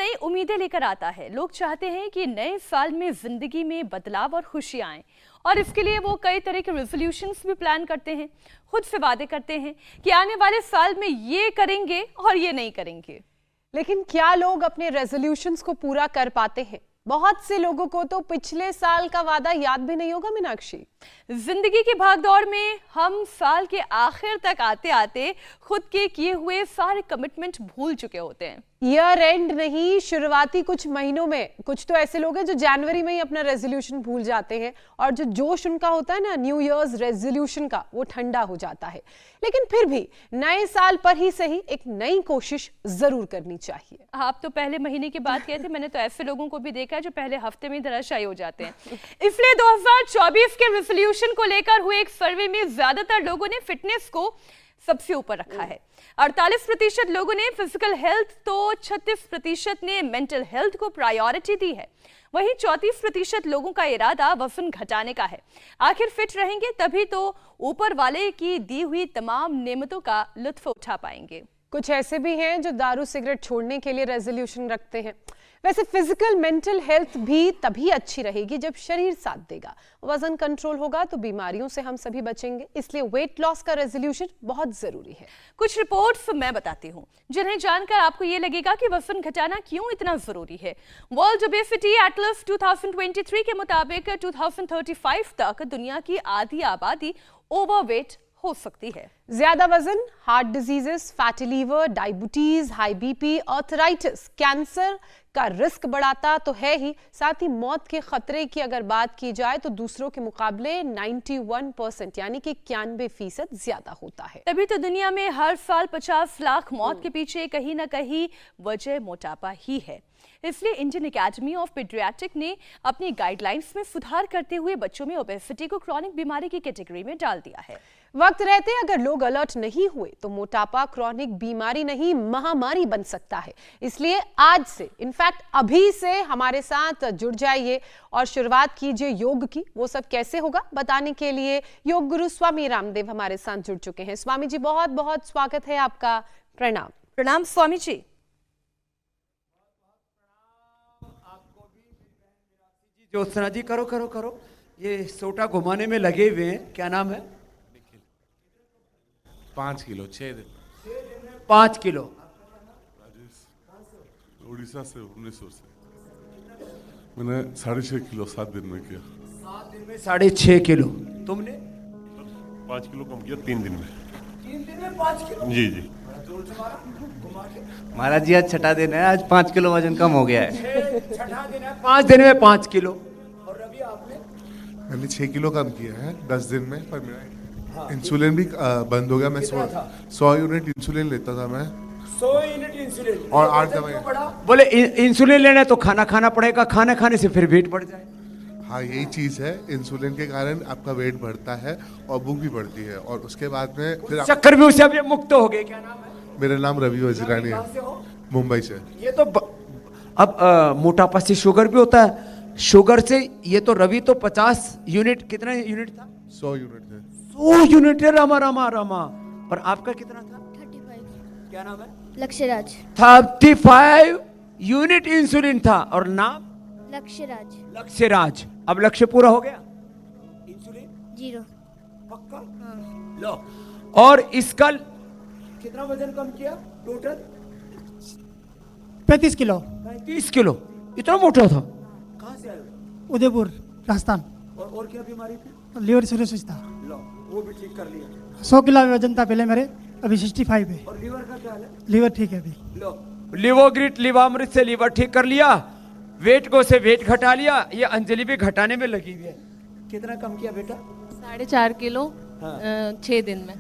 नई उम्मीदें लेकर आता है। लोग चाहते हैं कि नए साल में जिंदगी में बदलाव और खुशियां आएं और इसके लिए वो कई तरह के रेजोल्यूशंस भी प्लान करते हैं, खुद से वादे करते हैं कि आने वाले साल में ये करेंगे और ये नहीं करेंगे। लेकिन क्या लोग अपने रेजोल्यूशंस को पूरा कर पाते हैं? बहुत से लोगों को तो पिछले साल का वादा याद भी नहीं होगा। मीनाक्षी, जिंदगी की भागदौड़ में हम साल के आखिर तक आते आते खुद के किए हुए सारे कमिटमेंट भूल चुके होते हैं। ईयर एंड नहीं, शुरुआती कुछ महीनों में कुछ तो ऐसे लोग हैं जो जनवरी में ही अपना रेजोल्यूशन भूल जाते हैं और जो जोश उनका होता है ना न्यू ईयर्स रेजोल्यूशन का, वो ठंडा हो जाता है। लेकिन फिर भी नए साल पर ही सही एक नई कोशिश जरूर करनी चाहिए। आप तो पहले महीने की बात कहे थे, मैंने तो ऐसे लोगों को भी देखा है जो पहले हफ्ते में धराशायी हो जाते हैं। इसलिए 2024 के रेजोल्यूशन को लेकर हुए एक सर्वे में ज्यादातर लोगों ने फिटनेस को सबसे ऊपर रखा है। 48% लोगों ने फिजिकल हेल्थ तो 36% ने मेंटल हेल्थ को प्रायोरिटी दी है। वहीं 34% लोगों का इरादा वजन घटाने का है। आखिर फिट रहेंगे तभी तो ऊपर वाले की दी हुई तमाम नेमतों का लुत्फ उठा पाएंगे। कुछ ऐसे भी हैं जो दारू सिगरेट छोड़ने के लिए रेजोल्यूशन रखते हैं। वैसे फिजिकल मेंटल हेल्थ भी तभी अच्छी रहेगी जब शरीर साथ देगा। वजन कंट्रोल होगा तो बीमारियों से हम सभी बचेंगे। इसलिए वेट लॉस का रेजोल्यूशन बहुत जरूरी है। कुछ रिपोर्ट्स मैं बताती हूँ जिन्हें जानकर आपको ये लगेगा कि वजन घटाना क्यों इतना जरूरी है। वर्ल्ड ओबेसिटी एटलस 2023 के मुताबिक 2035 तक दुनिया की आधी आबादी ओवरवेट हो सकती है। ज्यादा वजन heart diseases, fatty liver, diabetes, high BP, arthritis, cancer का रिस्क बढ़ाता तो है ही, साथ ही मौत के खतरे की अगर बात की जाए तो दूसरों के मुकाबले 91% यानी कि 91% ज्यादा होता है। तभी तो दुनिया में हर साल 50 लाख मौत के पीछे कहीं ना कहीं वजह मोटापा ही है। इसलिए इंडियन एकेडमी ऑफ पीडियाट्रिक ने अपनी गाइडलाइंस में सुधार करते हुए बच्चों में ओबेसिटी को क्रॉनिक बीमारी की कैटेगरी में डाल दिया है। वक्त रहते अगर लोग अलर्ट नहीं हुए तो मोटापा क्रॉनिक बीमारी नहीं महामारी बन सकता है। इसलिए आज से, इनफैक्ट अभी से हमारे साथ जुड़ जाइए और शुरुआत कीजिए योग की। वो सब कैसे होगा बताने के लिए योग गुरु स्वामी रामदेव हमारे साथ जुड़ चुके हैं। स्वामी जी, बहुत बहुत स्वागत है आपका। प्रणाम। प्रणाम स्वामी जी। ज्योत्सना जी, करो करो करो। ये सोटा घुमाने में लगे हुए हैं, क्या नाम है? 5 किलो 6 दिन। 5 किलो। उड़ीसा से, भुवनेश्वर से मैंने 6.5 किलो 7 दिन में किया। 7 दिन में 6.5 किलो। तुमने? 5 किलो कम किया 3 दिन में। 3 दिन में 5 किलो? जी जी। महाराज जी आज छठा दिन है, आज 5 किलो वजन कम हो गया है। छठा दिन है, 5 दिन में 5 किलो। और रवि आपने? मैंने 6 किलो कम किया है 10 दिन में। पर मेरा इंसुलिन भी बंद हो गया। मैं 100 यूनिट इंसुलिन लेता था मैं। 100 यूनिट इंसुलिन और 8 दवाइयाँ। बोले इंसुलिन लेना है तो खाना खाना पड़ेगा, खाना खाने से फिर वेट बढ़ जाए। हाँ, यही चीज है। इंसुलिन के कारण आपका वेट बढ़ता है और भूख भी बढ़ती है और उसके बाद में फिर चक्कर भी उससे अब मुक्त हो गए। क्या नाम है? मेरा नाम रवि वजीरानी है, मुंबई से। ये तो अब मोटापा से शुगर भी होता है। शुगर से ये तो रवि तो 50 यूनिट, कितना यूनिट था? 100 यूनिट थे। 100 यूनिट है। रामा रामा रामा। और आपका कितना था? 35। क्या नाम है? लक्ष्यराज। 35 यूनिट इंसुलिन था। और नाम? लक्ष्यराज। लक्ष्यराज। अब लक्ष्य पूरा हो गया? इंसुलिन 0 पक्का? हाँ। लो। और इसका कितना वजन कम किया टोटल? 35 किलो। 35 किलो। इतना मोटा था? कहाँ से आए? उदयपुर, राजस्थान। और क्या बीमारी थी? लीवर सिरोसिस था। लो, वो भी ठीक कर लिया। 100 किलो वजन था पहले मेरे, अभी 65 है। और लीवर का क्या हाल है? लीवर ठीक है अभी। लो, लिवोग्रिट लिवामृत से लीवर ठीक कर लिया। वेट को से वेट घटा लिया। ये अंजलि भी घटाने में लगी हुई है। कितना कम किया बेटा? 4.5 किलो 6 दिन में।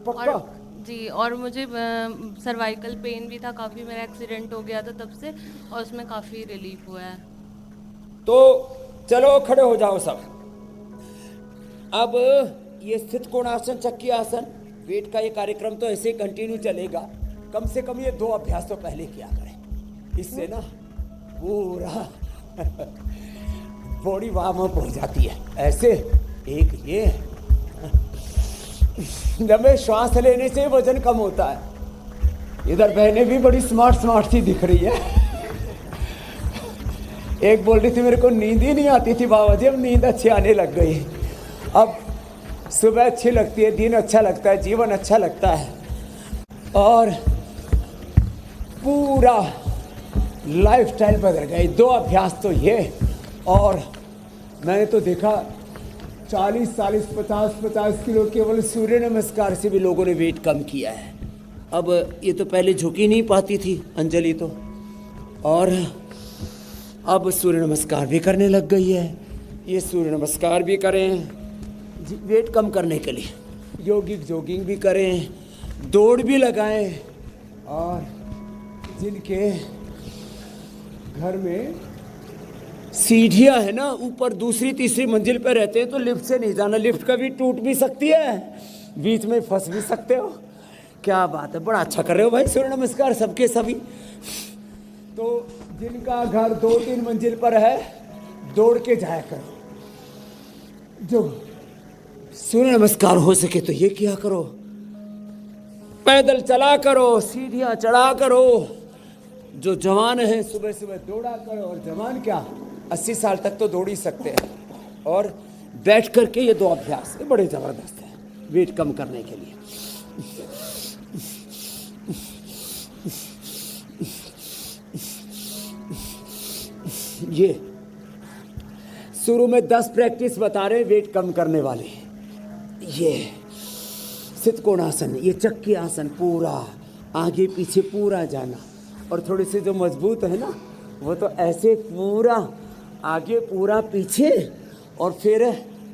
पक्का? और जी, और मुझे सर्वाइकल पेन भी था काफ़ी। मेरा एक्सीडेंट हो गया था तब से, और उसमें काफ़ी रिलीफ हुआ है। तो चलो खड़े हो जाओ सब। अब ये स्थित कोणासन, चक्की आसन, वेट का ये कार्यक्रम तो ऐसे कंटिन्यू चलेगा। कम से कम ये 2 अभ्यास तो पहले किया करें। इससे ना पूरा बॉडी वार्म अप हो जाती है। ऐसे एक ये लंबे श्वास लेने से वजन कम होता है। इधर बहनें भी बड़ी स्मार्ट सी दिख रही है। एक बोल रही थी मेरे को नींद ही नहीं आती थी बाबा जी, अब नींद अच्छी आने लग गई। अब सुबह अच्छी लगती है, दिन अच्छा लगता है, जीवन अच्छा लगता है और पूरा लाइफस्टाइल बदल गई। 2 अभ्यास तो ये, और मैंने तो देखा 40-40, 50-50 किलो केवल सूर्य नमस्कार से भी लोगों ने वेट कम किया है। अब ये तो पहले झुक ही नहीं पाती थी अंजलि तो, और अब सूर्य नमस्कार भी करने लग गई है। ये सूर्य नमस्कार भी करें वेट कम करने के लिए, योगिक जॉगिंग भी करें, दौड़ भी लगाएं, और जिनके घर में सीढ़ियां है ना, ऊपर दूसरी तीसरी मंजिल पर रहते हैं तो लिफ्ट से नहीं जाना, लिफ्ट कभी टूट भी सकती है, बीच में फंस भी सकते हो। क्या बात है, बड़ा अच्छा कर रहे हो भाई सूर्य नमस्कार सबके सभी। तो जिनका घर 2-3 मंजिल पर है दौड़ के जाया करो, जो सूर्य नमस्कार हो सके तो ये किया करो, पैदल चला करो, सीढ़ियां चढ़ा करो। जो जवान है सुबह सुबह दौड़ा करो, और जवान क्या 80 साल तक तो दौड़ ही सकते हैं। और बैठ करके ये 2 अभ्यास ये बड़े ज़बरदस्त हैं वेट कम करने के लिए। ये शुरू में 10 प्रैक्टिस बता रहे वेट कम करने वाले। ये सितकोणासन, ये चक्की आसन, पूरा आगे पीछे पूरा जाना, और थोड़े से जो मजबूत है ना वो तो ऐसे पूरा आगे पूरा पीछे, और फिर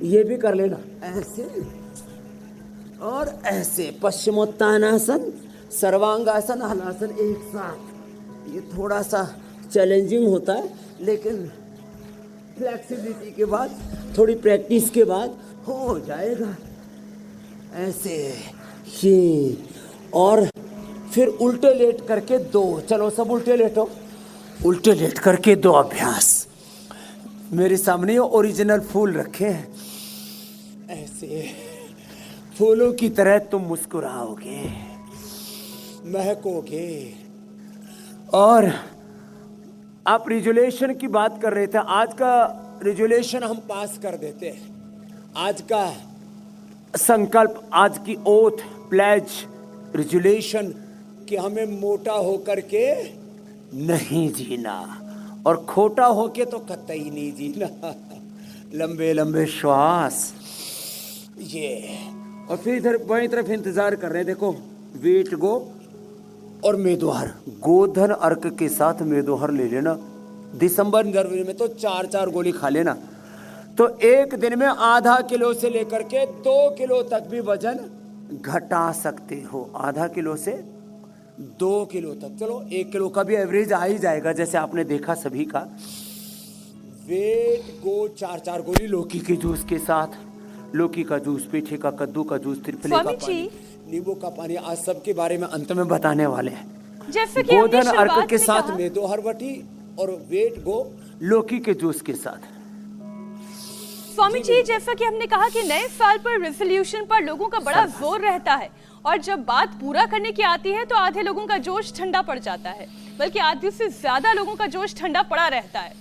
ये भी कर लेना ऐसे और ऐसे। पश्चिमोत्तानासन, सर्वांगासन, हलासन एक साथ। ये थोड़ा सा चैलेंजिंग होता है, लेकिन फ्लेक्सिबिलिटी के बाद, थोड़ी प्रैक्टिस के बाद हो जाएगा। ऐसे ये, और फिर उल्टे लेट करके 2, चलो सब उल्टे लेटो, उल्टे लेट करके 2 अभ्यास। मेरे सामने ओरिजिनल फूल रखे हैं, ऐसे फूलों की तरह तुम मुस्कुराओगे, महकोगे। और आप रिजोल्यूशन की बात कर रहे थे, आज का रिजोल्यूशन हम पास कर देते हैं। आज का संकल्प, आज की ओथ, प्लेज, रिजोल्यूशन कि हमें मोटा होकर के नहीं जीना, और खोटा होके तो कतई नहीं जीना। लंबे लंबे श्वास, ये, और फिर इधर बाईं तरफ इंतजार कर रहे हैं। देखो वेट गो और मेदोहर, गोधन अर्क के साथ मेदोहर ले लेना। दिसंबर जनवरी में तो 4-4 गोली खा लेना, तो एक दिन में आधा किलो से लेकर के 2 किलो तक भी वजन घटा सकते हो। आधा किलो से 2 किलो तक, चलो 1 किलो का भी एवरेज आ ही जाएगा, जैसे आपने देखा सभी का। वेट गो 4-4 गोली लौकी के जूस के साथ, लौकी का जूस, पेठे का, कद्दू का जूस, त्रिफले का पानी, नींबू का पानी, आज सबके बारे में अंत में बताने वाले हैं। जैसे कि हमने गोधन अर्क शुरुआत के में साथ कहा- मेदोहर बटी, और वेट गो लौकी के जूस के साथ। स्वामी जी, जैसा कि हमने कहा कि नए साल पर रेजोल्यूशन पर लोगों का बड़ा जोर रहता है, और जब बात पूरा करने की आती है तो आधे लोगों का जोश ठंडा पड़ जाता है, बल्कि आधे से ज्यादा लोगों का जोश ठंडा पड़ा रहता है।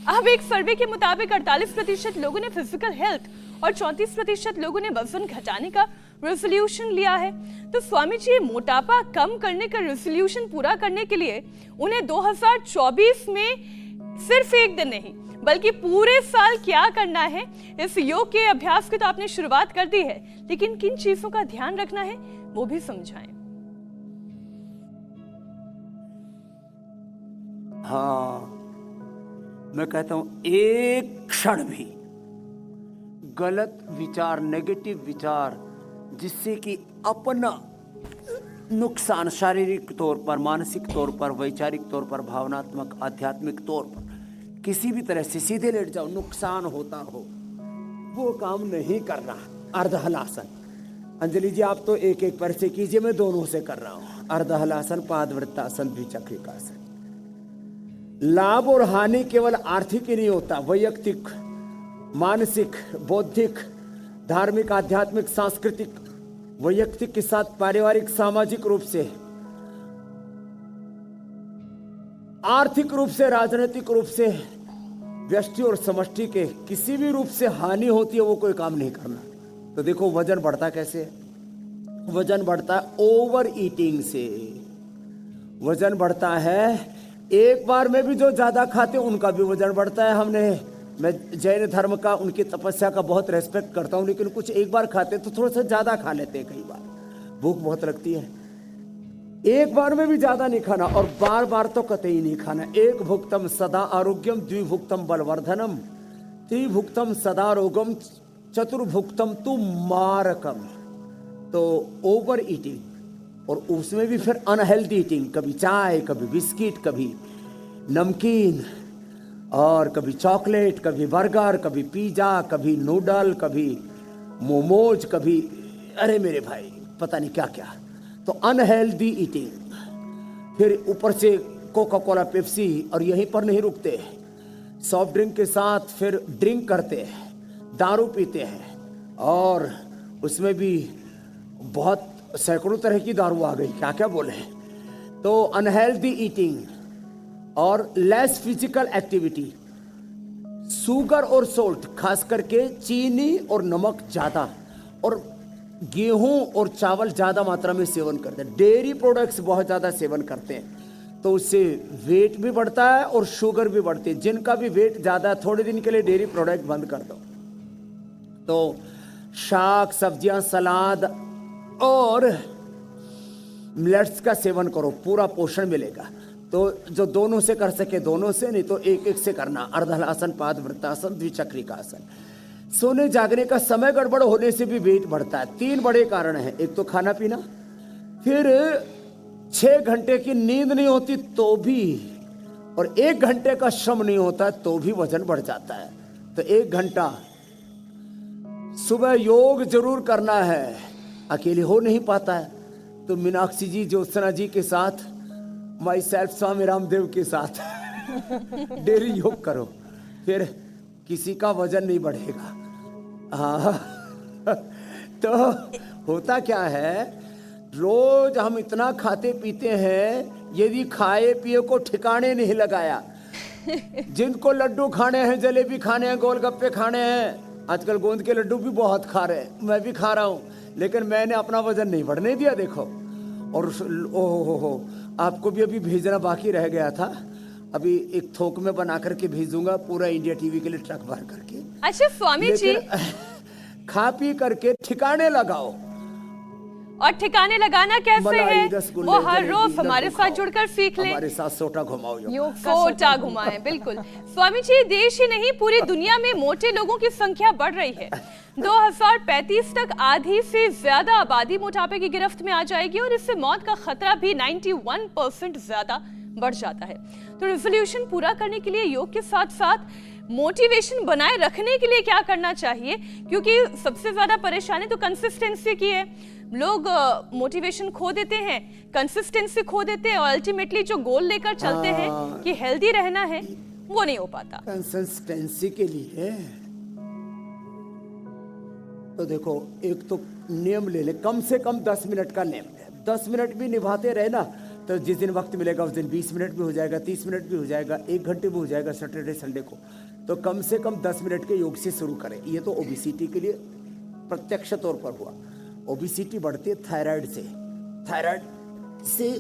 अब एक सर्वे के मुताबिक 48% लोगों ने फिजिकल हेल्थ और 34% लोगों ने वजन घटाने का रेजोल्यूशन लिया है। तो स्वामी जी, मोटापा कम करने का रेजोल्यूशन पूरा करने के लिए उन्हें 2024 में सिर्फ एक दिन नहीं बल्कि पूरे साल क्या करना है? इस योग के अभ्यास की तो आपने शुरुआत कर दी है, लेकिन किन चीजों का ध्यान रखना है वो भी समझाएं। हाँ, मैं कहता हूं एक क्षण भी गलत विचार, नेगेटिव विचार, जिससे कि अपना नुकसान शारीरिक तौर पर, मानसिक तौर पर, वैचारिक तौर पर, भावनात्मक, आध्यात्मिक तौर पर किसी भी तरह से सीधे लेट जाओ, नुकसान होता हो, वो काम नहीं करना। अर्धहलासन, अंजलि जी आप तो एक एक पर से कीजिए, मैं दोनों से कर रहा हूं। अर्धहलासन, पादवृत्तासन, द्विचक्रिकासन। लाभ और हानि केवल आर्थिक ही नहीं होता, वैयक्तिक, मानसिक, बौद्धिक, धार्मिक, आध्यात्मिक, सांस्कृतिक, वैयक्तिक के साथ पारिवारिक, सामाजिक रूप से, आर्थिक रूप से, राजनीतिक रूप से, व्यष्टि और समष्टि के किसी भी रूप से हानि होती है वो कोई काम नहीं करना। तो देखो वजन बढ़ता कैसे है? वजन बढ़ता है ओवर ईटिंग से। वजन बढ़ता है, एक बार में भी जो ज्यादा खाते हैं उनका भी वजन बढ़ता है। मैं जैन धर्म का, उनकी तपस्या का बहुत रेस्पेक्ट करता हूँ, लेकिन कुछ एक बार खाते तो थोड़ा सा ज्यादा खा लेते हैं। कई बार भूख बहुत लगती है, एक बार में भी ज्यादा नहीं खाना, और बार बार तो कतई नहीं खाना। एक भुक्तम सदा आरोग्यम, द्विभुक्तम बलवर्धनम, त्रिभुक्तम सदा रोगम, चतुर्भुक्तम तु मारकम। तो ओवर ईटिंग, और उसमें भी फिर अनहेल्दी ईटिंग, कभी चाय, कभी बिस्किट, कभी नमकीन, और कभी चॉकलेट, कभी बर्गर, कभी पिज्जा, कभी नूडल, कभी मोमोज, कभी अरे मेरे भाई पता नहीं क्या क्या। तो अनहेल्दी ईटिंग, फिर ऊपर से कोका कोला, पेप्सी, और यहीं पर नहीं रुकते, सॉफ्ट ड्रिंक के साथ फिर ड्रिंक करते हैं, दारू पीते हैं, और उसमें भी बहुत सैकड़ों तरह की दारू आ गई, क्या क्या बोले। तो अनहेल्दी ईटिंग और लेस फिजिकल एक्टिविटी, शुगर और सोल्ट, खास करके चीनी और नमक ज़्यादा, और गेहूं और चावल ज़्यादा मात्रा में सेवन करते हैं, डेयरी प्रोडक्ट्स बहुत ज़्यादा सेवन करते हैं, तो उससे वेट भी बढ़ता है और शुगर भी बढ़ती है। जिनका भी वेट ज़्यादा है, थोड़े दिन के लिए डेयरी प्रोडक्ट बंद कर दो। तो शाक सब्जियां, सलाद और मिलेट्स का सेवन करो, पूरा पोषण मिलेगा। तो जो दोनों से कर सके दोनों से, नहीं तो एक एक से करना। अर्धहलासन, पादवृत्तासन, द्विचक्रिकासन। सोने जागने का समय गड़बड़ होने से भी वेट बढ़ता है। 3 बड़े कारण हैं, एक तो खाना पीना, फिर 6 घंटे की नींद नहीं होती तो भी, और 1 घंटे का श्रम नहीं होता तो भी वजन बढ़ जाता है। तो 1 घंटा सुबह योग जरूर करना है, अकेले हो नहीं पाता है तो मीनाक्षी जी, ज्योत्सना जी के साथ, माई सेल्फ स्वामी रामदेव के साथ डेली योग करो, फिर किसी का वजन नहीं बढ़ेगा। हाँ तो होता क्या है, रोज हम इतना खाते पीते हैं, यदि खाए पिए को ठिकाने नहीं लगाया। जिनको लड्डू खाने हैं, जलेबी खाने हैं, गोलगप्पे खाने हैं, आजकल गोंद के लड्डू भी बहुत खा रहे हैं, मैं भी खा रहा हूँ, लेकिन मैंने अपना वजन नहीं बढ़ने दिया। देखो, और ओहो, आपको भी अभी भेजना बाकी रह गया था, अभी एक थोक में बना करके भेजूंगा पूरा इंडिया टीवी के लिए, ट्रक भर करके। अच्छा स्वामी जी, खा पी करके ठिकाने लगाओ। और ठिकाने लगाना कैसे मलाई, है रसगुल्ले, वो हर जलेबी, रोज हमारे लड्डू साथ खाओ। जुड़कर सीख लें। हमारे साथ सोटा घुमाओ, सोटा घुमाएं, बिल्कुल। स्वामी जी, देश ही नहीं पूरी दुनिया में मोटे लोगों की संख्या बढ़ रही है। 2035 तक आधी से ज्यादा आबादी मोटापे की गिरफ्त में आ जाएगी, और इससे मौत का खतरा भी 91% ज्यादा बढ़ जाता है। तो रेजोल्यूशन पूरा करने के लिए योग के साथ साथ मोटिवेशन बनाए रखने के लिए क्या करना चाहिए? क्योंकि सबसे ज्यादा परेशानी तो कंसिस्टेंसी की है। लोग मोटिवेशन खो देते हैं, कंसिस्टेंसी खो देते हैं, और अल्टीमेटली जो गोल लेकर चलते हैं कि हेल्दी रहना है, वो नहीं हो पाता। कंसिस्टेंसी के लिए तो देखो, एक तो नियम ले ले, कम से कम 10 मिनट का नियम है। 10 मिनट भी निभाते रहे ना, तो जिस दिन वक्त मिलेगा उस दिन 20 मिनट भी हो जाएगा, 30 मिनट भी हो जाएगा, 1 घंटे भी हो जाएगा सैटरडे संडे को। तो कम से कम 10 मिनट के योग से शुरू करें। ये तो ओबेसिटी के लिए प्रत्यक्ष तौर पर हुआ। ओबेसिटी बढ़ती है थायराइड से, थायराइड से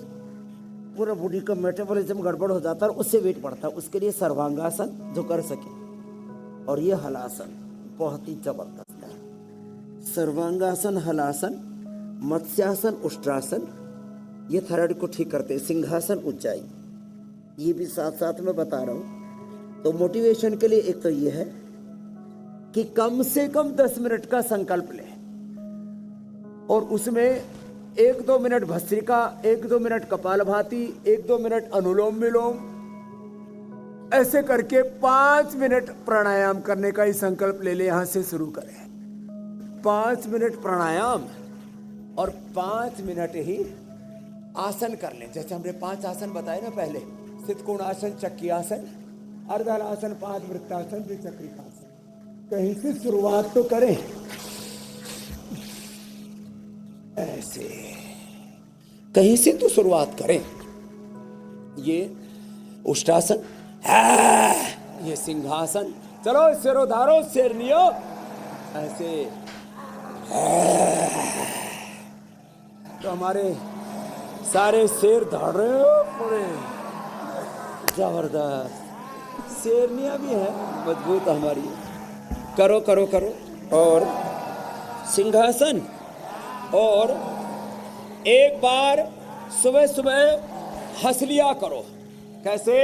पूरा बॉडी का मेटाबॉलिज्म गड़बड़ हो जाता है, और उससे वेट बढ़ता है। उसके लिए सर्वांगासन जो कर सके, और ये हलासन बहुत ही जबरदस्त है। सर्वांगासन, हलासन, मत्स्यासन, उष्ट्रासन, ये थायराइड को ठीक करते हैं। सिंहासन, ऊंचाई, ये भी साथ साथ में बता रहा हूँ। तो मोटिवेशन के लिए एक तो ये है कि कम से कम 10 मिनट का संकल्प लें, और उसमें 1-2 minute bhastrika, 1-2 minute kapalbhati, 1-2 minute anulom vilom, ऐसे करके 5 मिनट प्राणायाम करने का ही संकल्प ले ले। यहां से शुरू करें, 5 मिनट प्राणायाम और 5 मिनट ही आसन कर लें। जैसे हमने 5 आसन बताए ना पहले, स्थित कोणासन, चक्की आसन, अर्धहलासन, पादवृत्तासन, द्विचक्रिकासन। कहीं से शुरुआत तो करें, ऐसे कहीं से तो शुरुआत करें। ये उष्ट्रासन, ये ये सिंहासन, चलो सिरोधारो शेरनियो, ऐसे तो हमारे सारे शेर दौड़ रहे हो पूरे, जबरदस्त। शेरनियाँ भी है मजबूत हमारी। करो करो करो, और सिंहासन, और एक बार सुबह सुबह हंस लिया करो। कैसे?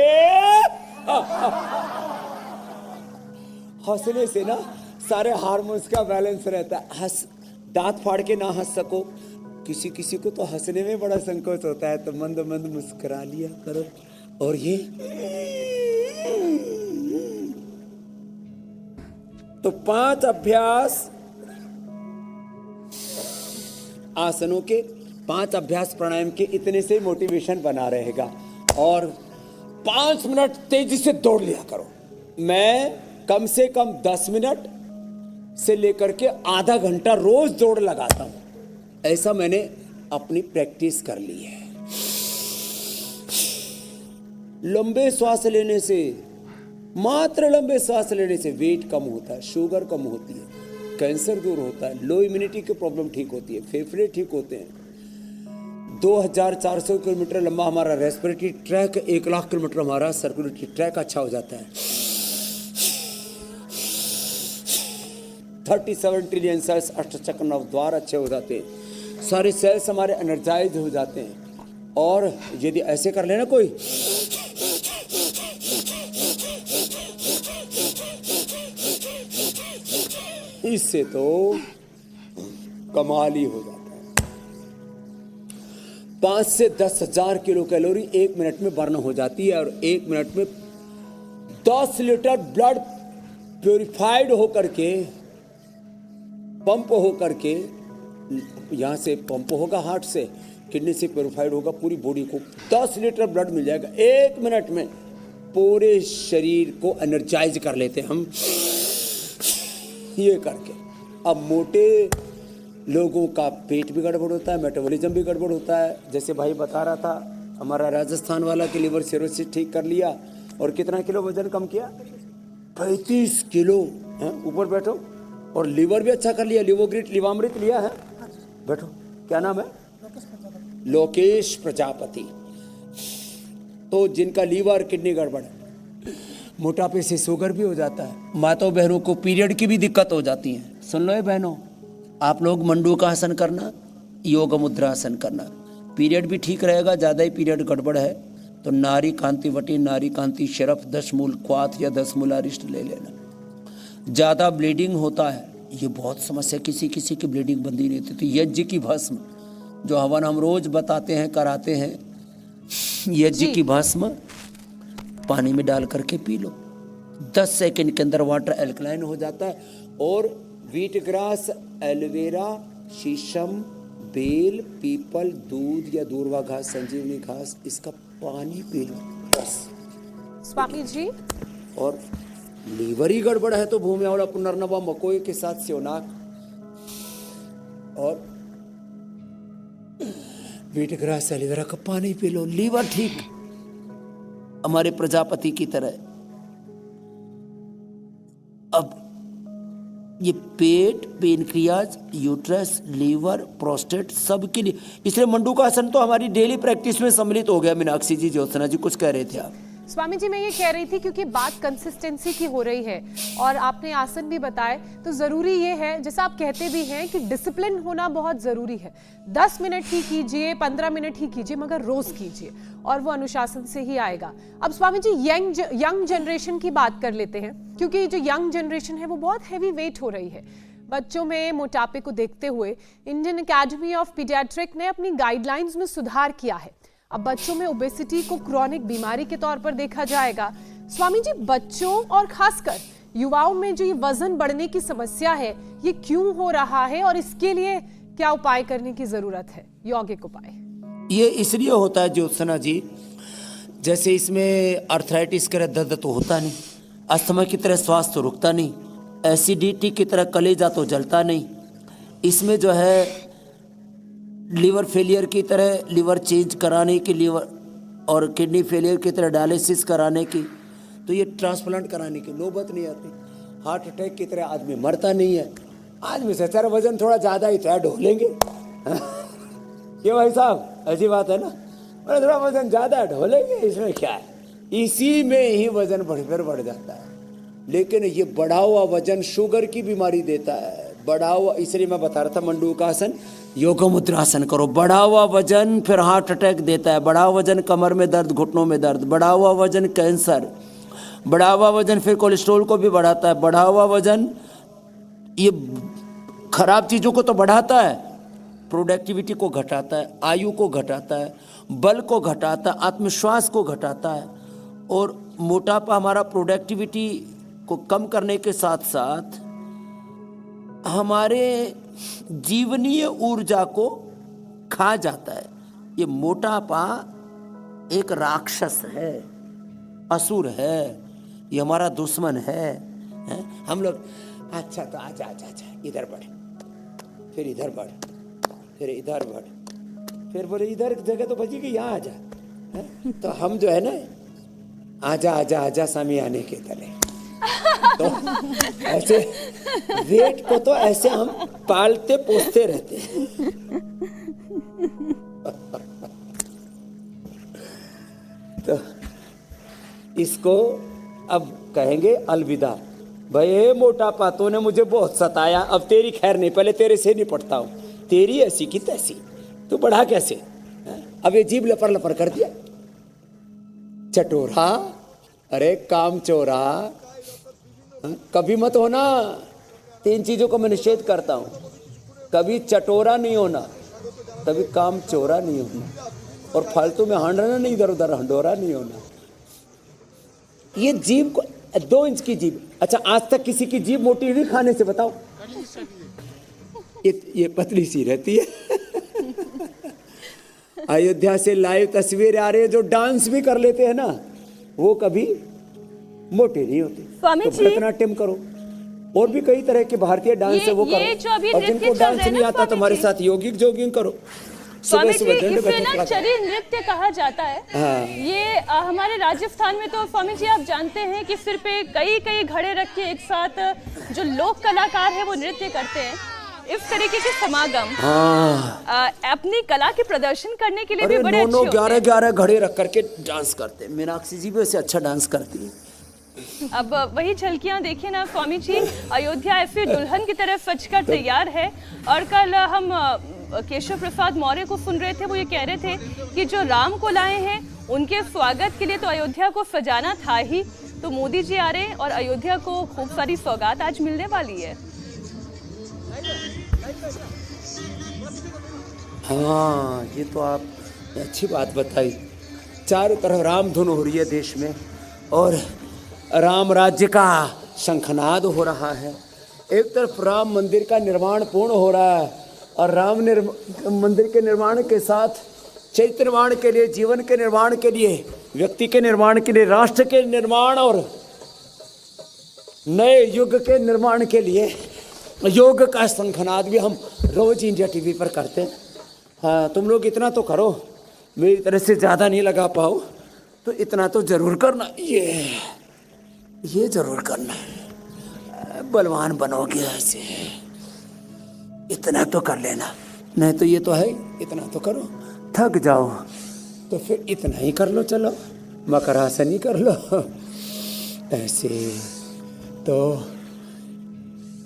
हंसने से ना सारे हार्मोन्स का बैलेंस रहता है। हंस, दांत फाड़ के ना हंस सको, किसी किसी को तो हंसने में बड़ा संकोच होता है, तो मंद मंद मुस्कुरा लिया करो। और ये तो 5 अभ्यास आसनों के, 5 अभ्यास प्राणायाम के, इतने से मोटिवेशन बना रहेगा। और 5 मिनट तेजी से दौड़ लिया करो। मैं कम से कम 10 मिनट से लेकर के आधा घंटा रोज दौड़ लगाता हूं। ऐसा मैंने अपनी प्रैक्टिस कर ली है। लंबे श्वास लेने से, मात्र लंबे श्वास लेने से वेट कम होता है, शुगर कम होती है, कैंसर दूर होता है, लो इम्यूनिटी की प्रॉब्लम ठीक होती है, फेफड़े ठीक होते हैं। 2400 किलोमीटर लंबा हमारा रेस्पिरेटरी ट्रैक, 1 लाख किलोमीटर हमारा सर्कुलेटरी ट्रैक अच्छा हो जाता है। 37 ट्रिलियन सेल्स, अष्टचक्र नवद्वार अच्छे हो जाते हैं, सारे सेल्स हमारे एनर्जाइज हो जाते हैं। और यदि ऐसे कर लेना कोई, इससे तो कमाल ही हो जाता है। 5 से 10 हजार किलो कैलोरी 1 मिनट में बर्न हो जाती है। और 1 मिनट में 10 लीटर ब्लड प्योरीफाइड होकर के, पंप होकर के, यहाँ से पंप होगा हार्ट से, किडनी से प्योरीफाइड होगा, पूरी बॉडी को 10 लीटर ब्लड मिल जाएगा 1 मिनट में। पूरे शरीर को एनर्जाइज कर लेते हैं हम ये करके। अब मोटे लोगों का पेट भी गड़बड़ होता है, मेटाबॉलिज्म भी गड़बड़ होता है। जैसे भाई बता रहा था, हमारा राजस्थान वाला के लिवर सिरोसिस ठीक कर लिया, और कितना किलो वजन कम किया? 35 किलो। ऊपर बैठो। और लीवर भी अच्छा कर लिया, लिवोग्रिट लिवामृत लिया है। बैठो। क्या नाम है? लोकेश प्रजापति। तो जिनका लीवर किडनी गड़बड़ है, मोटापे से शुगर भी हो जाता है, माताओं बहनों को पीरियड की भी दिक्कत हो जाती है, सुन लो ये बहनों, आप लोग मंडू का आसन करना, योग मुद्रा आसन करना, पीरियड भी ठीक रहेगा। ज़्यादा ही पीरियड गड़बड़ है तो नारी कांति वटी, नारी कांति शरफ, 10 मूल क्वाथ या 10 मूल अरिष्ट ले लेना। ज़्यादा ब्लीडिंग होता है, ये बहुत समस्या, किसी किसी की ब्लीडिंग बंदी नहीं होती, तो यज्ञ की भस्म जो हवन हम रोज बताते हैं, कराते हैं, यज्ञ की भस्म पानी में डाल करके पी लो, 10 सेकंड के अंदर वाटर एल्कलाइन हो जाता है। और व्हीट ग्रास, एलोवेरा, शीशम, बेल, पीपल, दूध या दूर्वा घास, संजीवनी घास, इसका पानी पी लो बस। स्वामी जी, और लीवर ही गड़बड़ है तो भूमियावला, पुनर्नवा, मकोई के साथ सेवनाक और व्हीट ग्रास, एलोवेरा का पानी पी लो, लीवर ठीक, हमारे प्रजापति की तरह। अब ये पेट, पेनक्रियाज, यूट्रस, लीवर, प्रोस्टेट सब के लिए, इसलिए मंडू का आसन तो हमारी डेली प्रैक्टिस में सम्मिलित हो गया। मीनाक्षी जी, ज्योत्सना जी, कुछ कह रहे थे आप? स्वामी जी, मैं ये कह रही थी क्योंकि बात कंसिस्टेंसी की हो रही है और आपने आसन भी बताए, तो ज़रूरी ये है, जैसा आप कहते भी हैं कि डिसिप्लिन होना बहुत ज़रूरी है। 10 मिनट ही कीजिए, 15 मिनट ही कीजिए, मगर रोज़ कीजिए और वो अनुशासन से ही आएगा। अब स्वामी जी, यंग जनरेशन की बात कर लेते हैं, क्योंकि जो यंग जनरेशन है वो बहुत हैवी वेट हो रही है। बच्चों में मोटापे को देखते हुए इंडियन एकेडमी ऑफ पीडियाट्रिक ने अपनी गाइडलाइंस में सुधार किया है। अब बच्चों में ओबेसिटी को क्रॉनिक बीमारी के तौर पर देखा जाएगा। स्वामी जी, बच्चों और खासकर युवाओं में जो ये वजन बढ़ने की समस्या है, ये क्यों हो रहा है और इसके लिए क्या उपाय करने की जरूरत है, यौगिक उपाय? ये इसलिए होता है ज्योत्सना जी, जैसे इसमें अर्थराइटिस की तरह दर्द तो होता नहीं, अस्थमा की तरह श्वास तो रुकता नहीं, एसिडिटी की तरह कलेजा तो जलता नहीं, इसमें जो है लीवर फेलियर की तरह लिवर चेंज कराने की, लीवर और किडनी फेलियर की तरह डायलिसिस कराने की, तो ये ट्रांसप्लांट कराने की नौबत नहीं आती। हार्ट अटैक की तरह आदमी मरता नहीं है। आदमी से तेरा वजन थोड़ा ज़्यादा ही तो है, ढोलेंगे। ये भाई साहब ऐसी बात है ना, अरे थोड़ा वजन ज़्यादा है, ढोलेंगे, इसमें क्या है। इसी में ही वजन बढ़ जाता है। लेकिन ये बढ़ा हुआ वजन शुगर की बीमारी देता है। बढ़ा हुआ, इसलिए मैं बता रहा था मंडूकासन, योग मुद्रासन करो। बढ़ा हुआ वजन फिर हार्ट अटैक देता है। बढ़ा हुआ वजन कमर में दर्द, घुटनों में दर्द। बढ़ा हुआ वजन कैंसर। बढ़ा हुआ वजन फिर कोलेस्ट्रॉल को भी बढ़ाता है। बढ़ा हुआ वजन ये खराब चीज़ों को तो बढ़ाता है, प्रोडक्टिविटी को घटाता है, आयु को घटाता है, बल को घटाता है, आत्मविश्वास को घटाता है। और मोटापा हमारा प्रोडक्टिविटी को कम करने के साथ साथ हमारे जीवनीय ऊर्जा को खा जाता है। ये मोटापा एक राक्षस है, असुर है, ये हमारा दुश्मन है। हम लोग अच्छा तो आजा आजा आजा, इधर बढ़, फिर इधर बढ़, फिर इधर बढ़, फिर बोले इधर जगह तो बची कि यहाँ आजा। तो हम जो है ना, आजा आजा आजा सामी आने के तले, तो ऐसे वेट को तो ऐसे हम पालते पोसते रहते हैं। तो इसको अब कहेंगे अलविदा। भाई ये मोटापा तूने मुझे बहुत सताया, अब तेरी खैर नहीं, पहले तेरे से नहीं पड़ता हूँ। तेरी ऐसी की तैसी, तू बढ़ा कैसे। अब ये जीभ लपर लपर कर दिया। चटोरा, अरे काम चोरा, कभी मत होना। 3 चीजों को मैं निषेध करता हूँ। कभी चटोरा नहीं होना, कभी काम चोरा नहीं होना, और फालतू में हांडना नहीं, इधर उधर हंडोरा नहीं होना। ये जीभ को 2 इंच की जीभ, अच्छा आज तक किसी की जीभ मोटी नहीं खाने से, बताओ। ये पतली सी रहती है। अयोध्या से लाइव तस्वीर आ रही है, जो डांस भी कर लेते हैं ना, वो कभी मोटे नहीं होते। स्वामी तो जी, भरतनाट्यम करो, और भी कई तरह के भारतीय डांस है वो ये करो। जो अभी और जिनको नृत्य चल डांस रहे हैं नहीं ना आता तुम्हारे स्वामी साथ योगिक जोगिंग करो। स्वामी सुबह जी, दंड इसे बैठक ना लगा। चरी नृत्य कहा जाता है। हाँ। ये हमारे राजस्थान में तो स्वामी जी आप जानते हैं कि सिर पे कई कई घड़े रख के एक साथ जो लोक कलाकार है वो नृत्य करते हैं। इस तरीके के समागम अपनी कला के प्रदर्शन करने के लिए भी बड़े अच्छे होते हैं। 11 घड़े रख करके डांस करते हैं। मीनाक्षी जी भी वैसे अच्छा डांस करती है। अब वही झलकियां देखिए ना स्वामी जी, अयोध्या ऐसे दुल्हन की तरह सजकर तैयार है। और कल हम केशव प्रसाद मौर्य को सुन रहे थे, वो ये कह रहे थे कि जो राम को लाए हैं उनके स्वागत के लिए तो अयोध्या को सजाना था ही, तो मोदी जी आ रहे हैं और अयोध्या को खूब सारी सौगात आज मिलने वाली है। हाँ, ये तो आप अच्छी बात बताई। चारों तरफ राम धुन हो रही है देश में, और राम राज्य का शंखनाद हो रहा है। एक तरफ राम मंदिर का निर्माण पूर्ण हो रहा है, और राम मंदिर के निर्माण के साथ चरित्र निर्माण के लिए, जीवन के निर्माण के लिए, व्यक्ति के निर्माण के लिए, राष्ट्र के निर्माण और नए युग के निर्माण के लिए योग का शंखनाद भी हम रोज इंडिया टीवी पर करते हैं। हाँ, तुम लोग इतना तो करो, मेरी तरह से ज़्यादा नहीं लगा पाओ तो इतना तो जरूर करना। ये जरूर करना, बलवान बनोगे ऐसे, इतना तो कर लेना। नहीं तो ये तो है, इतना तो करो। थक जाओ तो फिर इतना ही कर लो, चलो मकरासन ही कर लो ऐसे। तो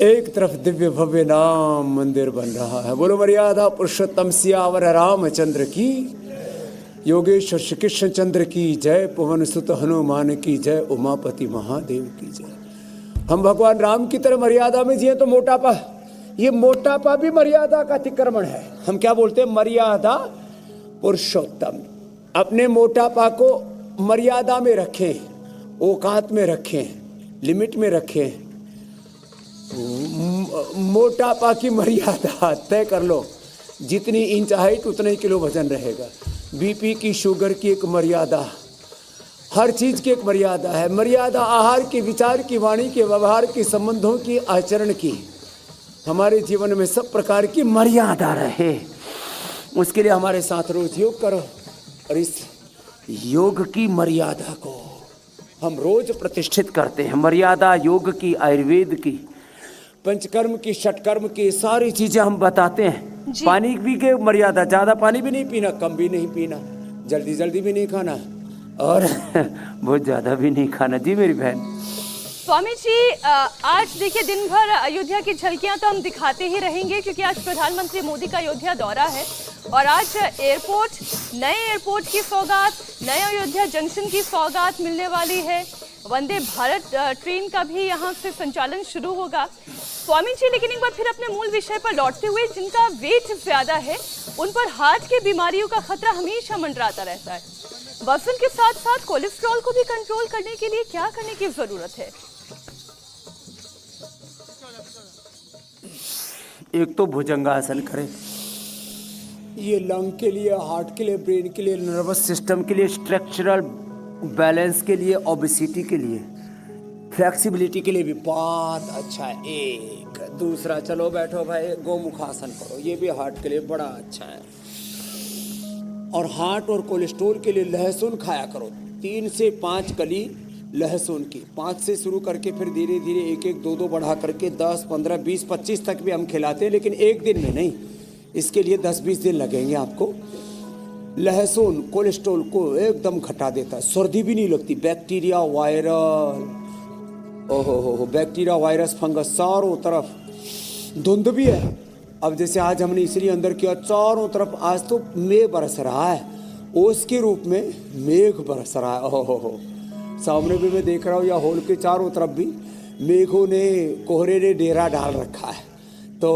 एक तरफ दिव्य भव्य नाम मंदिर बन रहा है। बोलो मर्यादा पुरुषोत्तम सियावर रामचंद्र की, योगेश्वर श्री कृष्ण चंद्र की जय, पवन सुत हनुमान की जय, उमापति महादेव की जय। हम भगवान राम की तरह मर्यादा में जिए तो मोटापा, ये मोटापा भी मर्यादा का अतिक्रमण है। हम क्या बोलते हैं, मर्यादा पुरुषोत्तम। अपने मोटापा को मर्यादा में रखें, औकात में रखें, लिमिट में रखें। मोटापा की मर्यादा तय कर लो, जितनी इंच हाइट उतना ही किलो वजन रहेगा। बीपी की, शुगर की एक मर्यादा, हर चीज की एक मर्यादा है। मर्यादा आहार की, विचार की, वाणी के, व्यवहार की, संबंधों की, आचरण की। हमारे जीवन में सब प्रकार की मर्यादा रहे, उसके लिए हमारे साथ रोज योग करो, और इस योग की मर्यादा को हम रोज प्रतिष्ठित करते हैं। मर्यादा योग की, आयुर्वेद की, पंचकर्म की, षटकर्म की, सारी चीजें हम बताते हैं। पानी भी के मर्यादा, ज्यादा पानी भी नहीं पीना, कम भी नहीं पीना, जल्दी जल्दी भी नहीं खाना और बहुत ज्यादा भी नहीं खाना। जी मेरी बहन। स्वामी जी, आज देखिए दिन भर अयोध्या की झलकियां तो हम दिखाते ही रहेंगे क्योंकि आज प्रधानमंत्री मोदी का अयोध्या दौरा है और आज एयरपोर्ट, नए एयरपोर्ट की सौगात, नए अयोध्या जंक्शन की सौगात मिलने वाली है। वंदे भारत ट्रेन का भी यहाँ से संचालन शुरू होगा। स्वामी जी, लेकिन एक बार फिर अपने मूल विषय पर लौटते हुए, जिनका वेट ज्यादा है उन पर हार्ट की बीमारियों का खतरा हमेशा मंडराता रहता है। वजन के साथ साथ कोलेस्ट्रॉल को भी कंट्रोल करने के लिए क्या करने की जरूरत है? एक तो भुजंगासन करें, ये लंग के लिए, हार्ट के लिए, ब्रेन के लिए, नर्वस सिस्टम के लिए, स्ट्रक्चरल बैलेंस के लिए, ओबेसिटी के लिए, फ्लेक्सिबिलिटी के लिए भी बहुत अच्छा है। एक दूसरा, चलो बैठो भाई, गोमुखासन करो, ये भी हार्ट के लिए बड़ा अच्छा है। और हार्ट और कोलेस्ट्रॉल के लिए लहसुन खाया करो, 3 से 5 कली लहसुन की, 5 से शुरू करके फिर धीरे धीरे 1-1, 2-2 बढ़ा करके 10, 15, 20, 25 तक भी हम खिलाते हैं, लेकिन एक दिन में नहीं, इसके लिए 10-20 दिन लगेंगे आपको। लहसुन कोलेस्ट्रॉल को एकदम घटा देता है, सर्दी भी नहीं लगती, बैक्टीरिया, वायरल, ओहो, बैक्टीरिया, वायरस, फंगस चारों तरफ। धुंध भी है, अब जैसे आज हमने इसलिए अंदर किया, चारों तरफ आज तो मेघ बरस रहा है, ओस के रूप में मेघ बरस रहा है। ओहो, सामने भी मैं देख रहा हूँ, या हॉल के चारों तरफ भी मेघों ने, कोहरे ने डेरा डाल रखा है। तो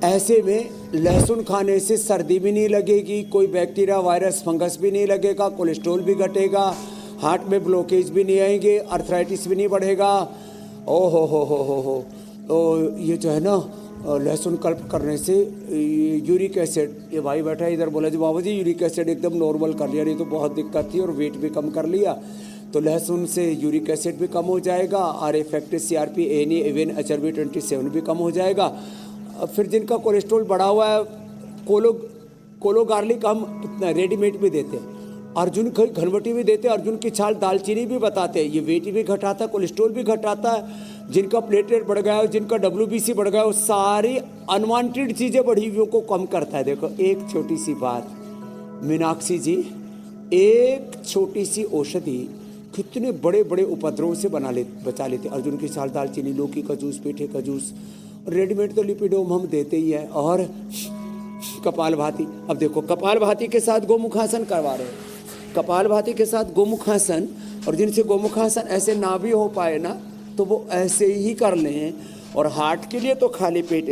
ऐसे में लहसुन खाने से सर्दी भी नहीं लगेगी, कोई बैक्टीरिया, वायरस, फंगस भी नहीं लगेगा, कोलेस्ट्रॉल भी घटेगा, हार्ट में ब्लॉकेज भी नहीं आएंगे, अर्थराइटिस भी नहीं बढ़ेगा। ओहो, तो ये जो है ना, लहसुन कल्प करने से यूरिक एसिड, ये भाई बैठा है इधर, बोला जी बाबा जी यूरिक एसिड एकदम नॉर्मल कर लिया, नहीं तो बहुत दिक्कत थी, और वेट भी कम कर लिया। तो लहसुन से यूरिक एसिड भी कम हो जाएगा, R factor, CRP, ANA, even HRV 27 भी कम हो जाएगा। फिर जिनका कोलेस्ट्रॉल बढ़ा हुआ है, कोलो गार्लिक हम रेडीमेड भी देते हैं, अर्जुन घनवटी भी देते हैं, अर्जुन की छाल, दालचीनी भी बताते हैं, ये वेट भी घटाता है, कोलेस्ट्रॉल भी घटाता है। जिनका प्लेटलेट बढ़ गया है, जिनका WBC बढ़ गया है, वो सारी अनवांटेड चीज़ें बढ़ी हुई को कम करता है। देखो एक छोटी सी बात, मीनाक्षी जी, एक छोटी सी औषधि कितने बड़े बड़े उपद्रव से बचा लेते। अर्जुन की छाल, दालचीनी, लौकी का जूस, पेठे का जूस, रेडीमेड तो लिपिडोम हम देते ही हैं, और कपालभाति। अब देखो कपालभाति के साथ गोमुखासन करवा रहे हैं, कपालभाति के साथ गोमुखासन, और जिनसे गोमुखासन ऐसे ना भी हो पाए ना, तो वो ऐसे ही कर लें। और हार्ट के लिए तो खाली पेट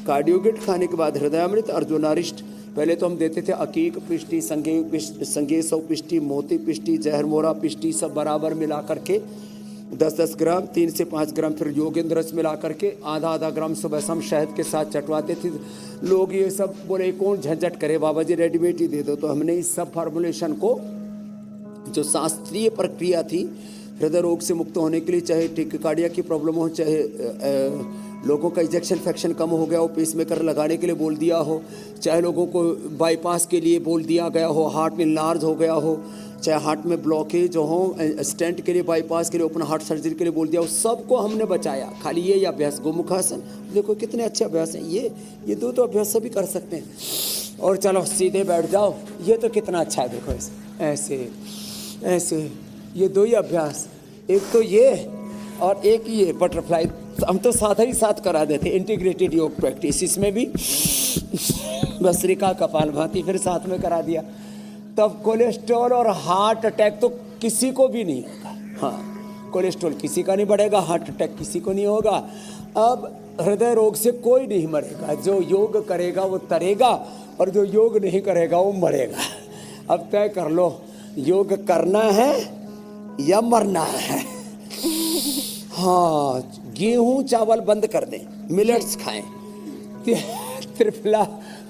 कार्डियोगेट खाने के बाद हृदयामृत, अर्जुनारिष्ट, पहले तो हम देते थे अकीक पिष्टी, संगेसव पिष्टी, मोती पिष्टी, जहरमोरा पिष्टी, सब बराबर मिला करके 10-10 ग्राम, 3 से 5 ग्राम, फिर योगेंद्र रस मिला करके आधा ग्राम सुबह शाम शहद के साथ चटवाते थे लोग। ये सब बोले कौन झंझट करे बाबा जी, रेडीमेड ही दे दो। तो हमने इस सब फार्मूलेशन को, जो शास्त्रीय प्रक्रिया थी हृदय रोग से मुक्त होने के लिए, चाहे टिकार्डिया की प्रॉब्लम हो, चाहे लोगों का इजेक्शन फ्रैक्शन कम हो गया हो, पेसमेकर लगाने के लिए बोल दिया हो, चाहे लोगों को बाईपास के लिए बोल दिया गया हो, हार्ट में लार्ज हो गया हो, चाहे हार्ट में ब्लॉकेज हो, स्टेंट के लिए, बाईपास के लिए, ओपन हार्ट सर्जरी के लिए बोल दिया हो, सबको हमने बचाया। खाली ये अभ्यास गोमुखासन, देखो कितने अच्छे अभ्यास हैं ये 2 तो अभ्यास सभी कर सकते हैं। और चलो सीधे बैठ जाओ, ये तो कितना अच्छा है, देखो ऐसे ये 2 ही अभ्यास, एक तो ये और एक ये बटरफ्लाई, हम तो साथ ही साथ करा देते, इंटीग्रेटेड योग प्रैक्टिस, इसमें भी भस्त्रिका, कपालभाति फिर साथ में करा दिया। तब कोलेस्ट्रॉल और हार्ट अटैक तो किसी को भी नहीं होगा। हाँ, कोलेस्ट्रॉल किसी का नहीं बढ़ेगा, हार्ट अटैक किसी को नहीं होगा। अब हृदय रोग से कोई नहीं मरेगा, जो योग करेगा वो तरेगा, और जो योग नहीं करेगा वो मरेगा। अब तय कर लो, योग करना है या मरना है। हाँ, गेहूं चावल बंद कर दें, मिलेट्स खाएं, त्रिफला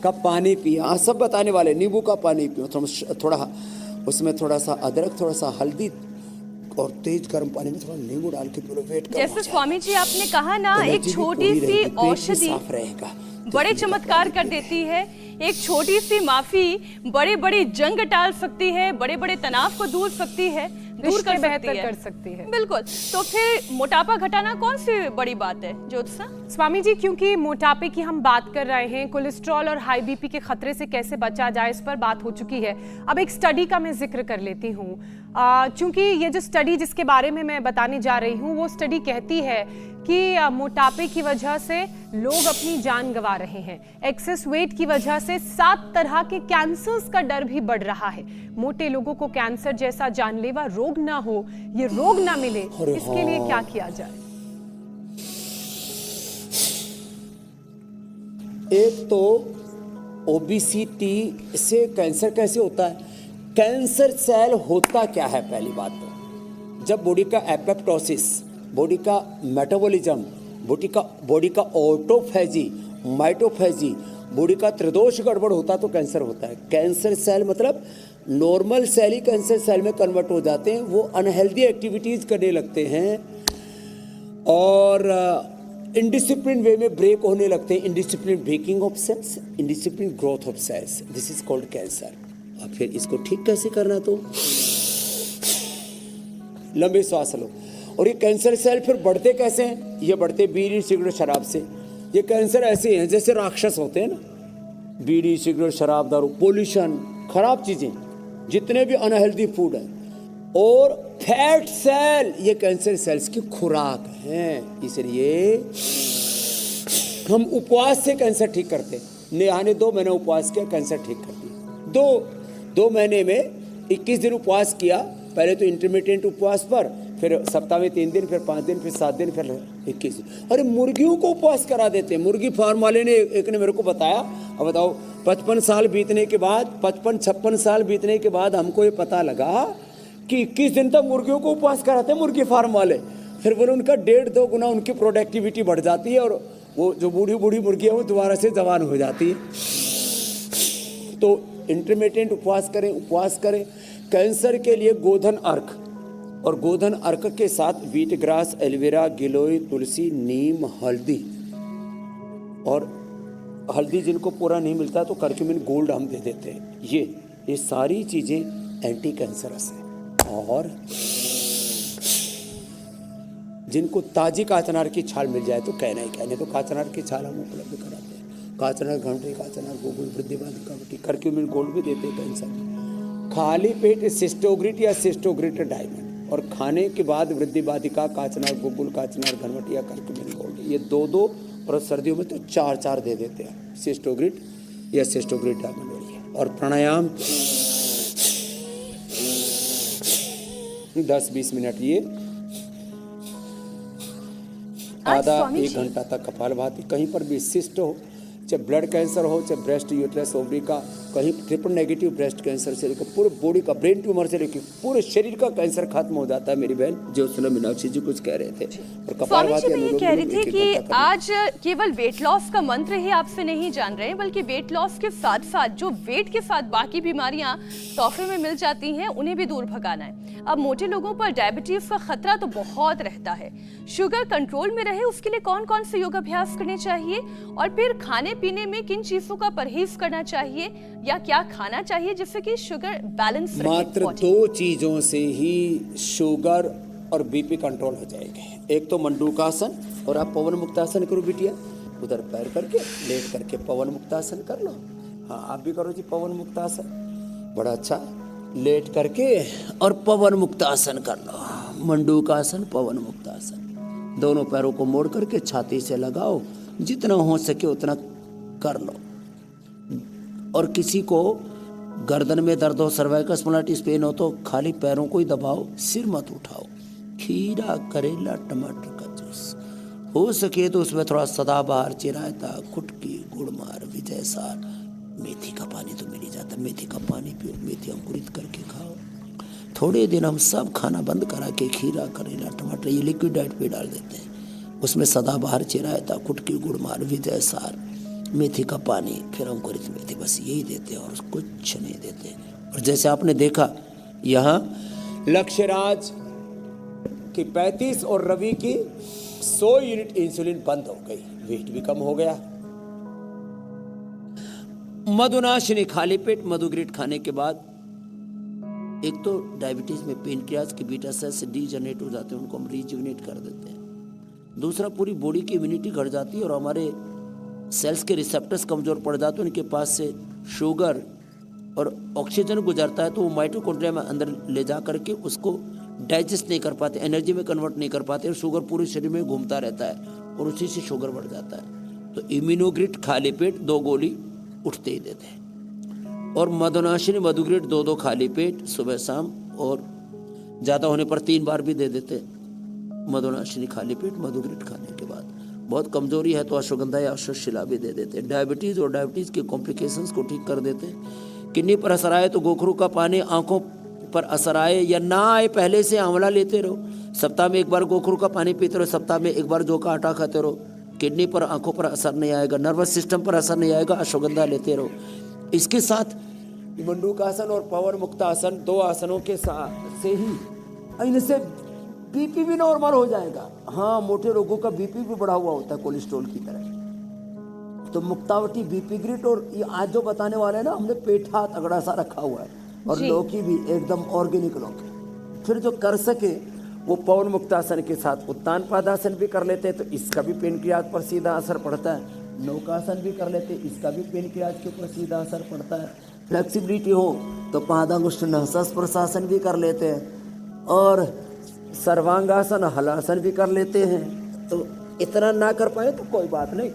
का पानी पिए, हाँ सब बताने वाले, नींबू का पानी पियो, थोड़ा उसमें थोड़ा सा अदरक, थोड़ा सा हल्दी, और तेज गर्म पानी में थोड़ा नींबू डाल के पीलो, वेट कम हो जैसे स्वामी जी आपने कहा ना, एक छोटी सी औषधि बड़े चमत्कार कर देती है। एक छोटी सी माफी बड़े बड़े जंग टाल सकती है, बड़े बड़े तनाव को दूर सकती है। दूर कर रिश्ते सकती बेहतर है। कर सकती है। बिल्कुल। तो फिर मोटापा घटाना कौन सी बड़ी बात है ज्योत्सना? स्वामी जी, क्योंकि मोटापे की हम बात कर रहे हैं, कोलेस्ट्रॉल और हाई बीपी के खतरे से कैसे बचा जाए इस पर बात हो चुकी है। अब एक स्टडी का मैं जिक्र कर लेती हूँ, क्योंकि ये जो स्टडी जिसके बारे में मैं बताने जा रही हूँ वो स्टडी कहती है कि मोटापे की वजह से लोग अपनी जान गंवा रहे हैं। एक्सेस वेट की वजह से 7 तरह के कैंसर्स का डर भी बढ़ रहा है। मोटे लोगों को कैंसर जैसा जानलेवा रोग ना हो, ये रोग ना मिले, इसके लिए क्या किया जाए? एक तो ओबेसिटी से कैंसर कैसे होता है? कैंसर सेल होता क्या है? पहली बात तो जब बॉडी का एपोप्टोसिस, बॉडी का मेटाबॉलिज्म, बॉडी का ऑटोफेजी, माइटोफेजी, बॉडी का त्रिदोष गड़बड़ होता तो कैंसर होता है। कैंसर सेल मतलब नॉर्मल सेल ही कैंसर सेल में कन्वर्ट हो जाते हैं, वो अनहेल्दी एक्टिविटीज करने लगते हैं और इनडिसिप्लिन वे में ब्रेक होने लगते हैं। Indiscipline breaking of cells, indiscipline growth of cells, this is called cancer. अब फिर इसको ठीक कैसे करना? तो लंबे श्वास लो। और ये कैंसर सेल फिर बढ़ते कैसे हैं? ये बढ़ते बीड़ी सिगरेट शराब से। ये कैंसर ऐसे हैं जैसे राक्षस होते हैं ना, बीड़ी सिगरेट शराब दारू, पोल्यूशन, खराब चीजें, जितने भी अनहेल्दी फूड है। और फैट सेल ये कैंसर सेल्स की खुराक हैं। इसलिए हम उपवास से कैंसर ठीक करते हैं। नेहा ने 2 महीने उपवास किया, कैंसर ठीक कर दिया। 2 महीने में 21 दिन उपवास किया। पहले तो इंटरमीडिएट उपवास पर, फिर सप्ताह में 3 दिन, फिर 5 दिन, फिर 7 दिन, फिर 21 दिन। अरे मुर्गियों को उपवास करा देते हैं। मुर्गी फार्म वाले ने एक ने मेरे को बताया। अब बताओ 55 साल बीतने के बाद, 55-56 साल बीतने के बाद हमको ये पता लगा कि 21 दिन तक मुर्गियों को उपवास कराते हैं मुर्गी फार्म वाले। फिर बोले उनका 1.5-2 गुना उनकी प्रोडक्टिविटी बढ़ जाती है और वो जो बूढ़ी मुर्गी है वो दोबारा से जवान हो जाती है। तो इंटरमीडिएट उपवास करें। कैंसर के लिए गोधन अर्क, और गोधन अर्क के साथ व्हीट ग्रास, एलोवेरा, गिलोय, तुलसी, नीम, हल्दी। और हल्दी जिनको पूरा नहीं मिलता तो करक्यूमिन गोल्ड हम दे देते हैं। ये सारी चीजें एंटी कैंसरस है। और जिनको ताजी काचनार की छाल मिल जाए तो कहने तो काचनार की छाल हम उपलब्ध कराते हैं। काचनार घंटे, काचनार गोगुल, वृद्धिवादी, करक्यूमिन गोल्ड भी देते हैं कैंसर। खाली पेट सिस्टोग्रिट या सिस्टोग्रिट डायमंड, और खाने के बाद वृद्धिवादिका, काचनार गोगुल, काचनार घनवट या करक्यूमिन गोल्ड, ये 2-2, और सर्दियों में तो 4-4 दे देते हैं सिस्टोग्रिट या सिस्टोग्रिट डायमंड। और प्राणायाम 10-20 मिनट, ये आधा 1 घंटा तक कपालभाति। कहीं पर भी सिस्ट हो, चाहे ब्लड कैंसर हो, चाहे ब्रेस्ट, यूट्रस, ओवरी का, कहीं ट्रिपल नेगेटिव ब्रेस्ट कैंसर से लेकर पूरे बॉडी का, ब्रेन ट्यूमर से लेकर पूरे शरीर का कैंसर खत्म हो जाता है। मेरी बहन ज्योत्सना मीनाक्षी जी कुछ कह रहे थे। और स्वामी जी, मैं ये कह रही थी कि आज केवल वेट लॉस का मंत्र ही आपसे नहीं जान रहे हैं, बल्कि वेट लॉस के साथ साथ जो वेट के साथ बाकी बीमारियां तोहफे में मिल जाती हैं उन्हें भी दूर भगाना है। अब मोटे लोगों पर डायबिटीज का खतरा तो बहुत रहता है। शुगर कंट्रोल में रहे उसके लिए कौन कौन से योगाभ्यास करने चाहिए, और फिर खाने पीने में किन चीजों का परहेज करना चाहिए या क्या खाना चाहिए जिससे कि शुगर बैलेंस रहे? मात्र 2 चीजों से ही शुगर और बीपी कंट्रोल हो जाएंगे। एक तो मंडूकासन, और आप पवन मुक्तासन करो बिटिया, उधर पैर करके लेट करके पवन मुक्तासन कर लो। हाँ, आप भी करो जी पवन मुक्तासन, बड़ा अच्छा। लेट करके और पवन मुक्तासन कर लो। मंडूकासन, पवन मुक्तासन, दोनों पैरों को मोड़ करके छाती से लगाओ, जितना हो सके उतना कर लो। और किसी को गर्दन में दर्द हो, सर्वाइकल स्पॉन्डिलाइटिस पेन हो तो खाली पैरों को ही दबाओ, सिर मत उठाओ। खीरा, करेला, टमाटर का जूस हो सके तो उसमें थोड़ा सदाबहार, चिरायता, कुटकी, गुड़मार, विजय सार, मेथी का पानी तो मिल ही जाता, मेथी का पानी पियो, मेथी अंकुरित करके खाओ। थोड़े दिन हम सब खाना बंद करा के खीरा, करेला, टमाटर ये लिक्विड डाइट पे डाल देते हैं। उसमें सदाबहार, चिरायता, कुटकी, गुड़मार, विजय सार, मेथी का पानी, फिर अंकुरित मेथी, बस यही देते हैं और कुछ नहीं देते। और जैसे आपने देखा यहाँ लक्ष्यराज की 35 और रवि की 100 यूनिट इंसुलिन बंद हो गई, वेट भी कम हो गया। मधुनाशिनी खाली पेट मधुग्रिट खाने के बाद एक तो डायबिटीज़ में पेनक्रियाज के बीटा सेल्स डीजनरेट हो जाते हैं, उनको हम रिजुविनेट कर देते हैं। दूसरा, पूरी बॉडी की इम्यूनिटी घट जाती है और हमारे सेल्स के रिसेप्टर्स कमज़ोर पड़ जाते हैं, उनके पास से शुगर और ऑक्सीजन गुजरता है तो वो माइटोकॉन्ड्रिया में अंदर ले जा करके उसको डाइजेस्ट नहीं कर पाते, एनर्जी में कन्वर्ट नहीं कर पाते, और शुगर पूरे शरीर में घूमता रहता है और उसी से शुगर बढ़ जाता है। तो इम्यूनोग्रिड खाली पेट 2 गोली उठते ही देते हैं, और मधुनाशिनी मधुग्रिड 2-2 खाली पेट सुबह शाम, और ज़्यादा होने पर 3 बार भी दे देते हैं मधुनाशिनी खाली पेट मधुग्रिड खाने के बाद। बहुत कमजोरी है तो अश्वगंधा या अश्वशिला भी दे देते हैं। डायबिटीज़ और डायबिटीज़ के कॉम्प्लिकेशंस को ठीक कर देते हैं। किडनी पर असर आए तो गोखरू का पानी, आंखों पर असर आए या ना आए पहले से आंवला लेते रहो, सप्ताह में 1 बार गोखरू का पानी पीते रहो, सप्ताह में 1 बार जौ का आटा खाते रहो। किडनी पर, आंखों पर असर नहीं आएगा, नर्वस सिस्टम पर असर नहीं आएगा, अश्वगंधा लेते रहो। इसके साथ मंडूकासन और पवन मुक्तासन 2 आसनों के साथ से ही इनसे बीपी भी नॉर्मल हो जाएगा। हाँ, मोटे लोगों का बीपी भी बढ़ा हुआ होता है कोलेस्ट्रॉल की तरह। तो मुक्तावटी, बीपी ग्रिट, और ये आज जो बताने वाले हैं ना, हमने पेठा तगड़ा सा रखा हुआ है, और लौकी भी एकदम ऑर्गेनिक लौकी। फिर जो कर सके वो पवन मुक्तासन के साथ उत्तान पादासन भी कर लेते हैं, तो इसका भी पेनक्रियाज पर सीधा असर पड़ता है। नौकासन भी कर लेते हैं, इसका भी पेनक्रियाज के ऊपर सीधा असर पड़ता है। फ्लेक्सिबिलिटी हो तो पादांगुष्ठ नहसास प्रशासन भी कर लेते हैं, और सर्वांगासन, हलासन भी कर लेते हैं। तो इतना ना कर पाए तो कोई बात नहीं,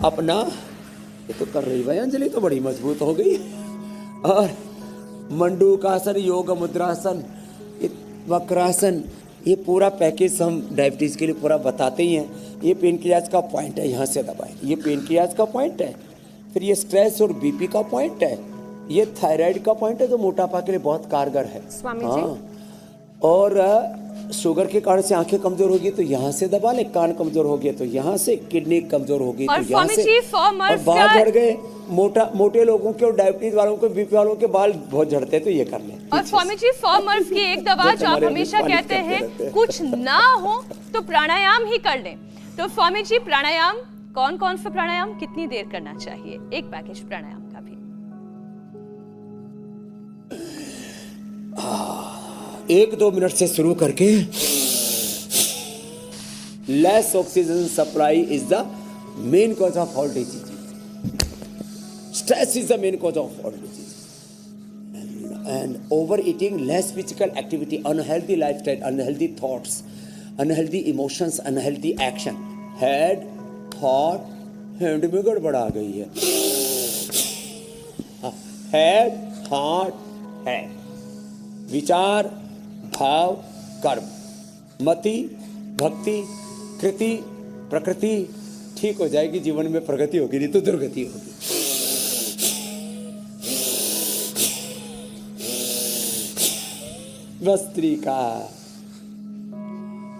अपना ये तो कर रही भाई अंजलि, तो बड़ी मजबूत हो गई। और मंडूकासन, योग मुद्रासन, वक्रासन, ये पूरा पैकेज हम डायबिटीज़ के लिए पूरा बताते ही हैं। ये पेनक्रियाज का पॉइंट है, यहाँ से दबाएं, ये पेनक्रियाज का पॉइंट है। फिर ये स्ट्रेस और बीपी का पॉइंट है, ये थायराइड का पॉइंट है जो मोटापा के लिए बहुत कारगर है। स्वामी जी। और शुगर के कारण से आंखें कमजोर होगी तो यहाँ से दबा ले, कान कमजोर हो गया तो यहाँ से, किडनी कमजोर होगी तो यहाँ से, और बाल झड़ गए, मोटे लोगों के और डायबिटीज वालों के, बीपी वालों के बाल बहुत झड़ते हैं तो ये कर लें। और स्वामी जी, 100 मर्ज की एक दवा जो आप हमेशा कहते हैं, कुछ ना हो तो प्राणायाम ही कर लें। तो स्वामी जी, प्राणायाम कौन कौन सा प्राणायाम कितनी देर करना चाहिए? एक पैकेज प्राणायाम का भी। 1-2 मिनट से शुरू करके, less oxygen supply is the main cause of all disease, stress is the main cause of all disease, and over eating, less physical activity, unhealthy lifestyle, unhealthy thoughts, unhealthy emotions, unhealthy action, head, heart, hand में गड़बड़ आ गई है, head, heart, hand, विचार, भाव, कर्म, मति, भक्ति, कृति, प्रकृति ठीक हो जाएगी, जीवन में प्रगति होगी, नहीं तो दुर्गति होगी।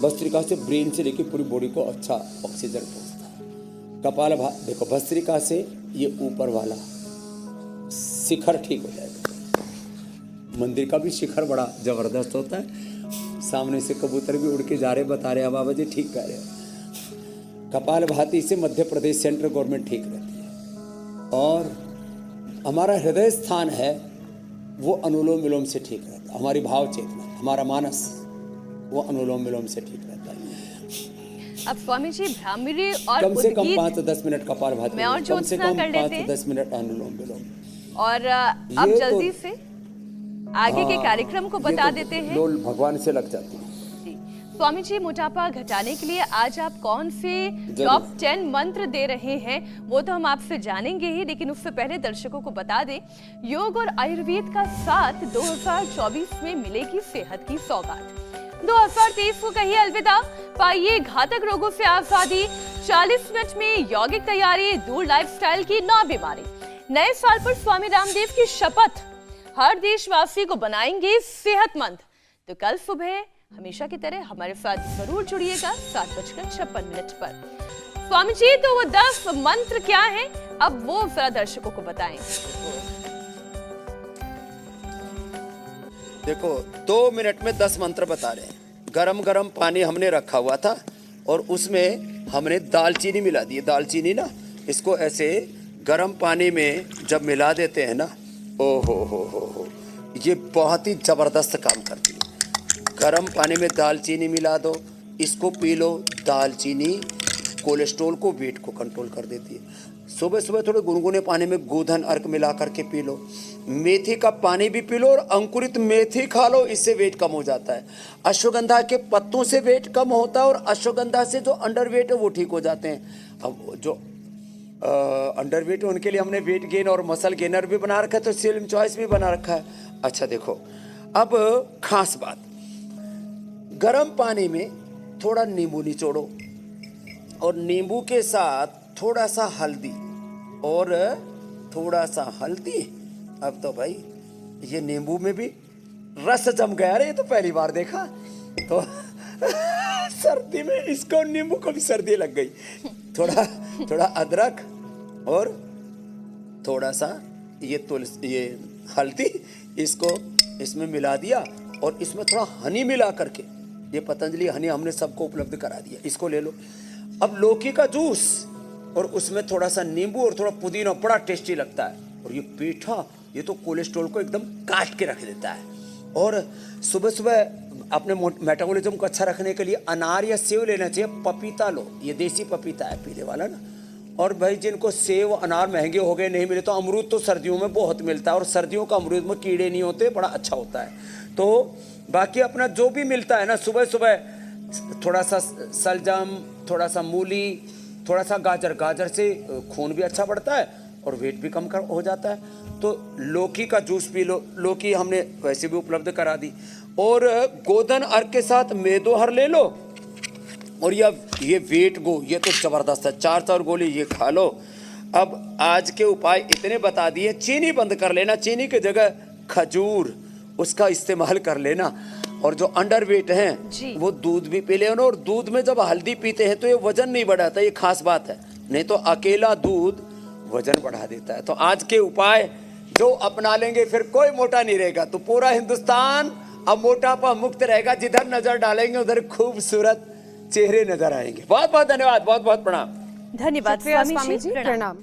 भस्त्रिका से ब्रेन से लेके पूरी बॉडी को अच्छा ऑक्सीजन पहुंचता है। कपाल देखो, भस्त्रिका से ये ऊपर वाला शिखर ठीक हो जाएगा। मंदिर का भी शिखर बड़ा जबरदस्त होता है। सामने से कबूतर भी उड़ के जा रहे, बता रहे हैं बाबा जी ठीक कह रहे हो। कपाल भाती से मध्य प्रदेश सेंट्रल गवर्नमेंट ठीक रहती है। और हमारा हृदय स्थान है वो अनुलोम विलोम से ठीक रहता है। हमारी भाव चेतना, हमारा मानस, वो अनुलोम विलोम से ठीक रहता है। अब स्वामी जी, भ्रामरी और कम से कम उद्गीत 5-10 मिनट कपाल भाती, मैं और कम से ज्योत्सना कम कर लेते हैं। 5-10 मिनट अनुलोम विलोम। और अब ये जल्दी से आगे के कार्यक्रम को बता तो देते हैं। लोल भगवान से लग जाती है। जी। स्वामी जी, मोटापा घटाने के लिए आज आप कौन से टॉप 10 मंत्र दे रहे हैं वो तो हम आपसे जानेंगे ही, लेकिन उससे पहले दर्शकों को बता दें, योग और आयुर्वेद का साथ 2024 में मिलेगी सेहत की सौगात। 2023 को कहिए अलविदा, पाइए घातक रोगों से आजादी, 40 मिनट में यौगिक तैयारी, दूर लाइफस्टाइल की 9 बीमारी। नए साल पर स्वामी रामदेव की शपथ, हर देशवासी को बनाएंगे सेहतमंद। तो कल सुबह हमेशा की तरह हमारे साथ जरूर जुड़िएगा 7:56 पर। स्वामी जी, तो वो 10 मंत्र क्या हैं, अब वो जरा दर्शकों को बताएं। देखो, 2 मिनट में 10 मंत्र बता रहे हैं। गरम गरम पानी हमने रखा हुआ था और उसमें हमने दालचीनी मिला दी। दालचीनी ना, इसको ऐसे गरम पानी में जब मिला देते हैं ना, ओ हो, ये बहुत ही ज़बरदस्त काम करती है। गर्म पानी में दालचीनी मिला दो, इसको पी लो। दालचीनी कोलेस्ट्रॉल को, वेट को कंट्रोल कर देती है। सुबह सुबह थोड़े गुनगुने पानी में गोधन अर्क मिला करके पी लो। मेथी का पानी भी पी लो और अंकुरित मेथी खा लो, इससे वेट कम हो जाता है। अश्वगंधा के पत्तों से वेट कम होता है और अश्वगंधा से जो अंडरवेट है वो ठीक हो जाते हैं। अब जो अंडरवेट है उनके लिए हमने वेट गेन और मसल गेनर भी बना रखा है, तो स्लिम चॉइस भी बना रखा है। अच्छा देखो, अब खास बात, गर्म पानी में थोड़ा नींबू निचोड़ो और नींबू के साथ थोड़ा सा हल्दी और थोड़ा सा हल्दी। अब तो भाई ये नींबू में भी रस जम गया रे, ये तो पहली बार देखा। तो सर्दी में इसको नींबू को भी सर्दी लग गई। थोड़ा अदरक और थोड़ा सा ये हल्दी, इसको इसमें मिला दिया और इसमें थोड़ा हनी मिला करके, ये पतंजलि हनी हमने सबको उपलब्ध करा दिया, इसको ले लो। अब लौकी का जूस और उसमें थोड़ा सा नींबू और थोड़ा पुदीना, बड़ा टेस्टी लगता है। और ये पेठा, ये तो कोलेस्ट्रॉल को एकदम काट के रख देता है। और सुबह सुबह अपने मेटाबॉलिज्म को अच्छा रखने के लिए अनार या सेव लेना चाहिए। पपीता लो, ये देसी पपीता है पीले वाला ना। और भाई जिनको सेव अनार महंगे हो गए, नहीं मिले, तो अमरूद तो सर्दियों में बहुत मिलता है और सर्दियों का अमरूद में कीड़े नहीं होते, बड़ा अच्छा होता है। तो बाकी अपना जो भी मिलता है ना, सुबह सुबह थोड़ा सा सलजम, थोड़ा सा मूली, थोड़ा सा गाजर, गाजर से खून भी अच्छा बढ़ता है और वेट भी कम हो जाता है। तो लौकी का जूस पी लो, लौकी हमने वैसे भी उपलब्ध करा दी। और गोधन अर्क के साथ मेदोहर ले लो। और ये वेट गो, ये तो ज़बरदस्त है, 4 गोली ये खा लो। अब आज के उपाय इतने बता दिए। चीनी बंद कर लेना, चीनी की जगह खजूर उसका इस्तेमाल कर लेना। और जो अंडरवेट हैं वो दूध भी पी लेना। और दूध में जब हल्दी पीते हैं तो ये वजन नहीं बढ़ाता, ये खास बात है। नहीं तो अकेला दूध वजन बढ़ा देता है। तो आज के उपाय जो अपना लेंगे फिर कोई मोटा नहीं रहेगा। तो पूरा हिंदुस्तान अब मोटापा मुक्त रहेगा। जिधर नजर डालेंगे उधर खूबसूरत चेहरे नजर आएंगे। बहुत बहुत धन्यवाद, बहुत बहुत प्रणाम। धन्यवाद शुक्रिया स्वामी स्वामी जी, जी, प्रणाम।